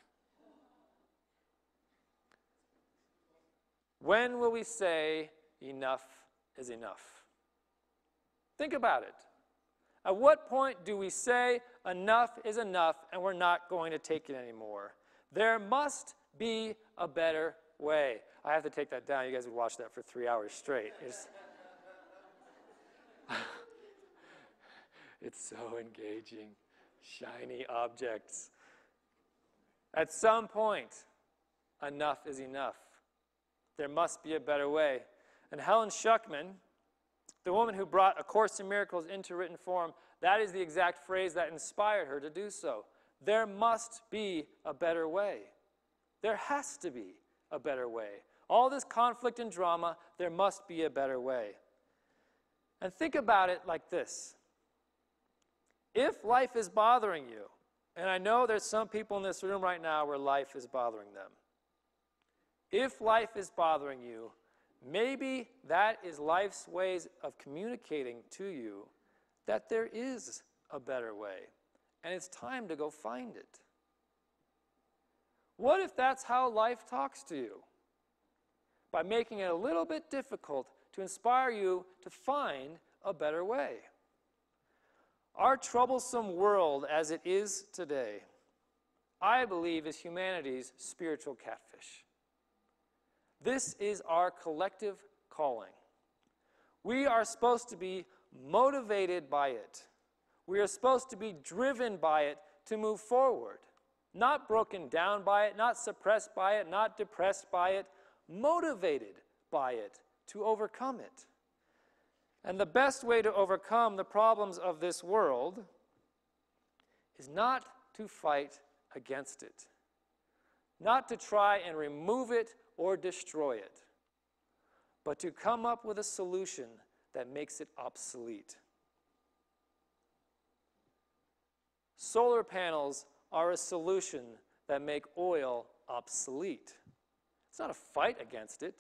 H: When will we say enough is enough? Think about it. At what point do we say enough is enough and we're not going to take it anymore? There must be a better way. I have to take that down. You guys would watch that for 3 hours straight. It's so engaging. Shiny objects. At some point, enough is enough. There must be a better way. And Helen Schuckman, the woman who brought A Course in Miracles into written form, that is the exact phrase that inspired her to do so. There must be a better way. There has to be a better way. All this conflict and drama, there must be a better way. And think about it like this. If life is bothering you, and I know there's some people in this room right now where life is bothering them. If life is bothering you, maybe that is life's ways of communicating to you that there is a better way, and it's time to go find it. What if that's how life talks to you? By making it a little bit difficult to inspire you to find a better way. Our troublesome world as it is today, I believe, is humanity's spiritual catfish. This is our collective calling. We are supposed to be motivated by it. We are supposed to be driven by it to move forward. Not broken down by it, not suppressed by it, not depressed by it, motivated by it to overcome it. And the best way to overcome the problems of this world is not to fight against it, not to try and remove it or destroy it, but to come up with a solution that makes it obsolete. Solar panels are a solution that make oil obsolete. It's not a fight against it.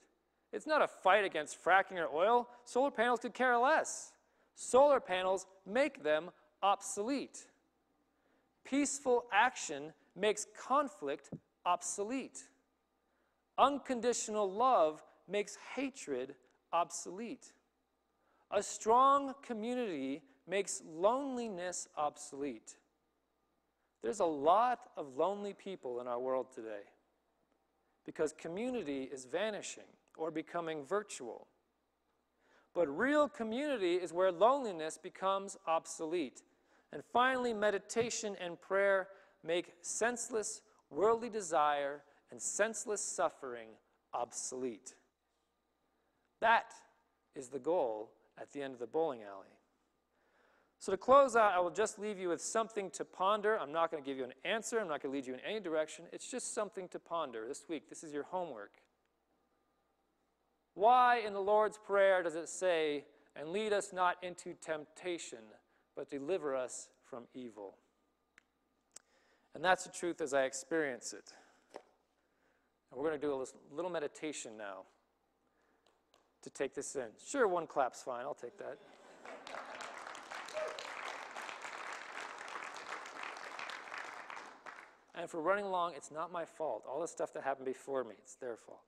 H: It's not a fight against fracking or oil. Solar panels could care less. Solar panels make them obsolete. Peaceful action makes conflict obsolete. Unconditional love makes hatred obsolete. A strong community makes loneliness obsolete. There's a lot of lonely people in our world today because community is vanishing or becoming virtual. But real community is where loneliness becomes obsolete. And finally, meditation and prayer make senseless worldly desire and senseless suffering obsolete. That is the goal at the end of the bowling alley. So to close out, I will just leave you with something to ponder. I'm not going to give you an answer. I'm not going to lead you in any direction. It's just something to ponder this week. This is your homework. Why in the Lord's Prayer does it say, and lead us not into temptation, but deliver us from evil? And that's the truth as I experience it. And we're going to do a little meditation now to take this in. Sure, one clap's fine. I'll take that. And if we're running along, it's not my fault. All the stuff that happened before me, it's their fault.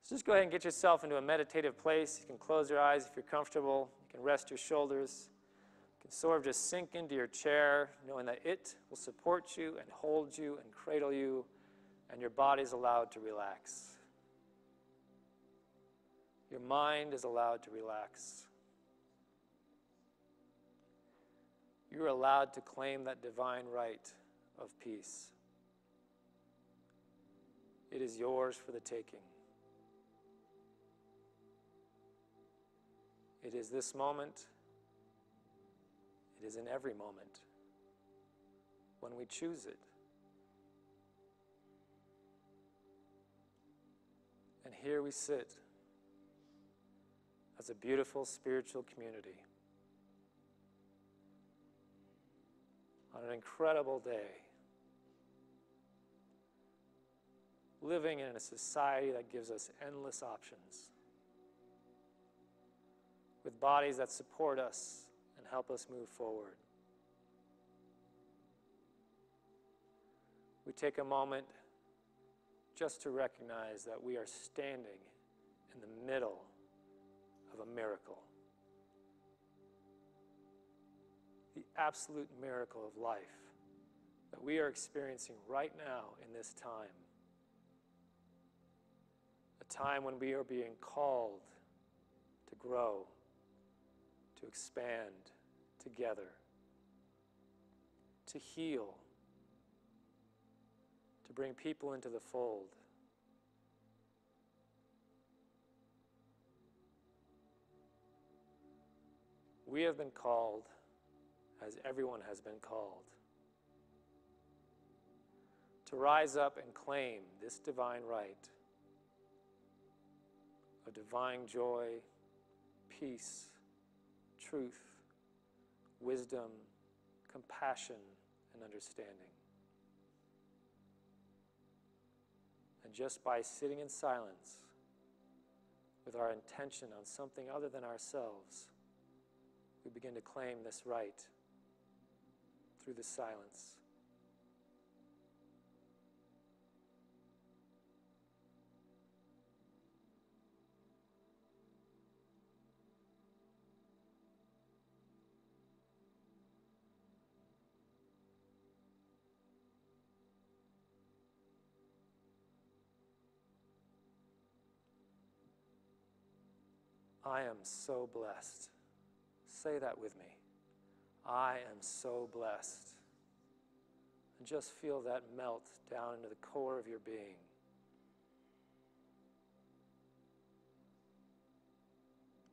H: So just go ahead and get yourself into a meditative place. You can close your eyes if you're comfortable. You can rest your shoulders. You can sort of just sink into your chair, knowing that it will support you and hold you and cradle you, and your body is allowed to relax. Your mind is allowed to relax. You're allowed to claim that divine right of peace. It is yours for the taking. It is this moment. It is in every moment when we choose it. And here we sit as a beautiful spiritual community on an incredible day, living in a society that gives us endless options, with bodies that support us and help us move forward. We take a moment just to recognize that we are standing in the middle of a miracle. The absolute miracle of life that we are experiencing right now in this time. A time when we are being called to grow, to expand together, to heal, to bring people into the fold. We have been called, as everyone has been called, to rise up and claim this divine right of divine joy, peace, truth, wisdom, compassion, and understanding. And just by sitting in silence with our intention on something other than ourselves, we begin to claim this right through the silence. I am so blessed. Say that with me. I am so blessed. And just feel that melt down into the core of your being.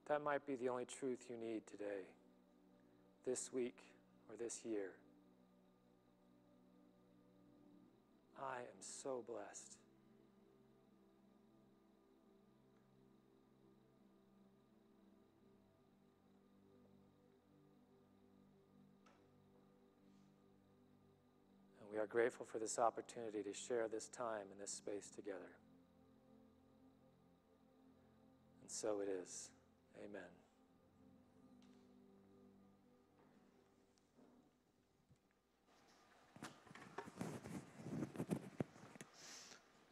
H: That might be the only truth you need today, this week, or this year. I am so blessed. We are grateful for this opportunity to share this time in this space together. And so it is. Amen.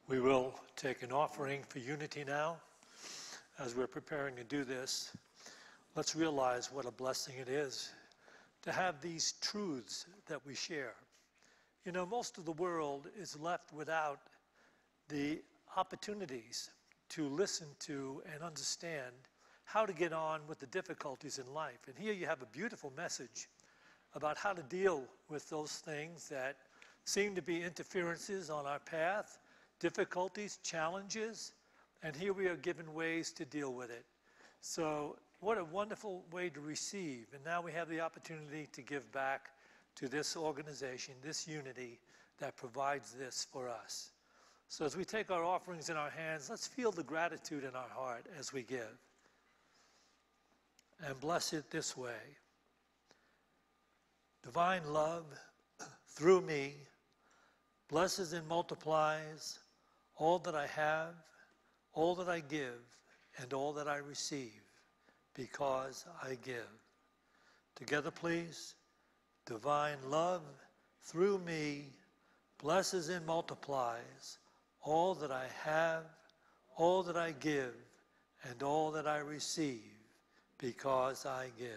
G: We will take an offering for unity now. As we're preparing to do this, let's realize what a blessing it is to have these truths that we share. You know, most of the world is left without the opportunities to listen to and understand how to get on with the difficulties in life. And here you have a beautiful message about how to deal with those things that seem to be interferences on our path, difficulties, challenges, and here we are given ways to deal with it. So what a wonderful way to receive. And now we have the opportunity to give back to this organization, this unity that provides this for us. So as we take our offerings in our hands, let's feel the gratitude in our heart as we give. And bless it this way. Divine love, through me, blesses and multiplies all that I have, all that I give, and all that I receive, because I give. Together, please. Divine love, through me, blesses and multiplies all that I have, all that I give and all that I receive, because I give.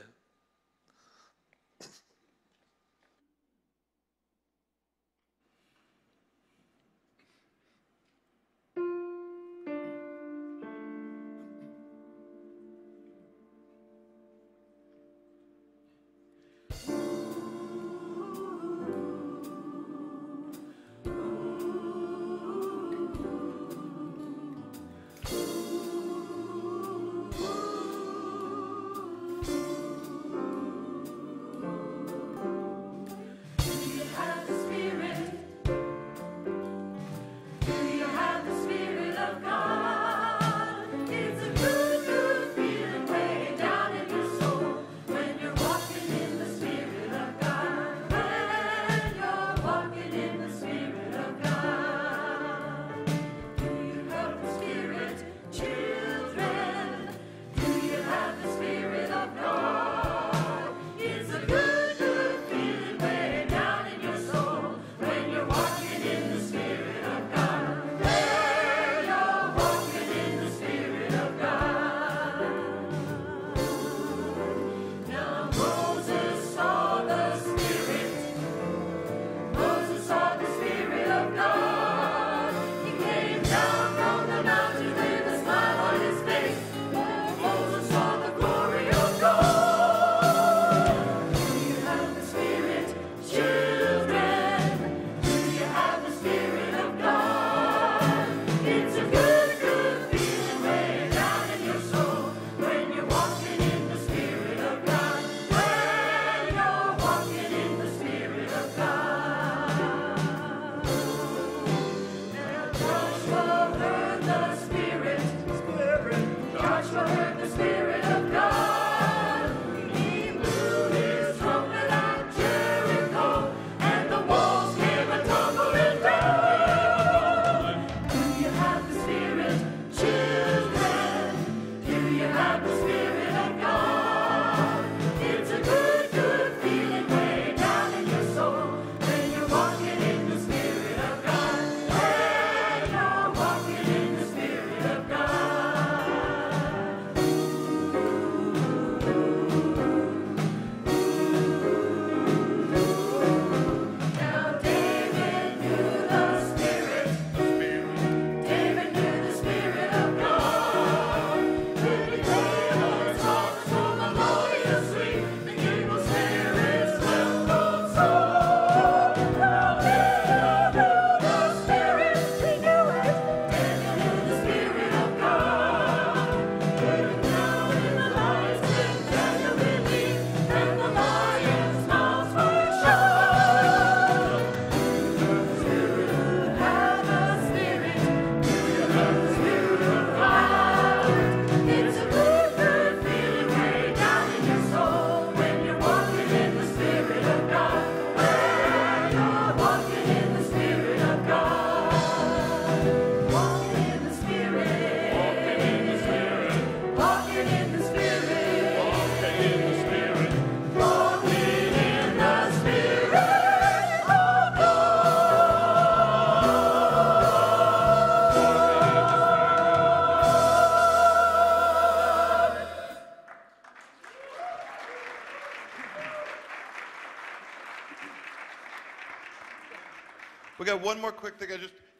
E: We got one more quick thing.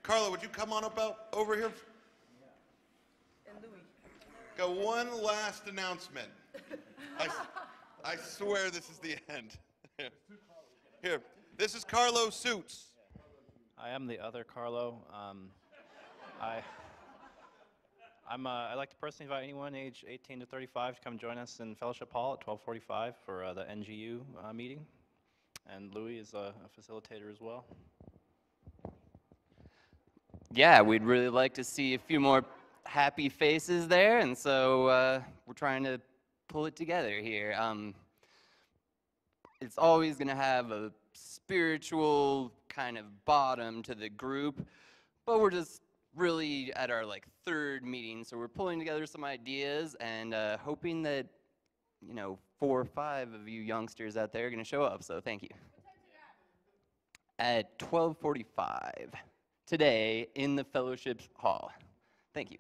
E: Carla, would you come on up over here?
A: And Louis.
E: Got one last announcement. I swear this is the end. Here, this is Carlo Suits.
I: I am the other Carlo. I'd like to personally invite anyone age 18 to 35 to come join us in Fellowship Hall at 12:45 for the NGU meeting. And Louis is a facilitator as well.
J: Yeah, we'd really like to see a few more happy faces there, and so we're trying to pull it together here. It's always going to have a spiritual kind of bottom to the group, but we're just really at our third meeting, so we're pulling together some ideas and hoping that 4 or 5 of you youngsters out there are going to show up. So thank you. At 12:45 today in the Fellowship Hall. Thank you.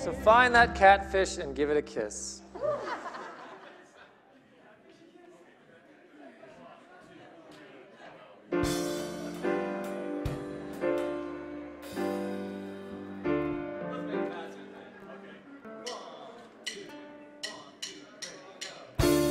H: So find that catfish and give it a kiss.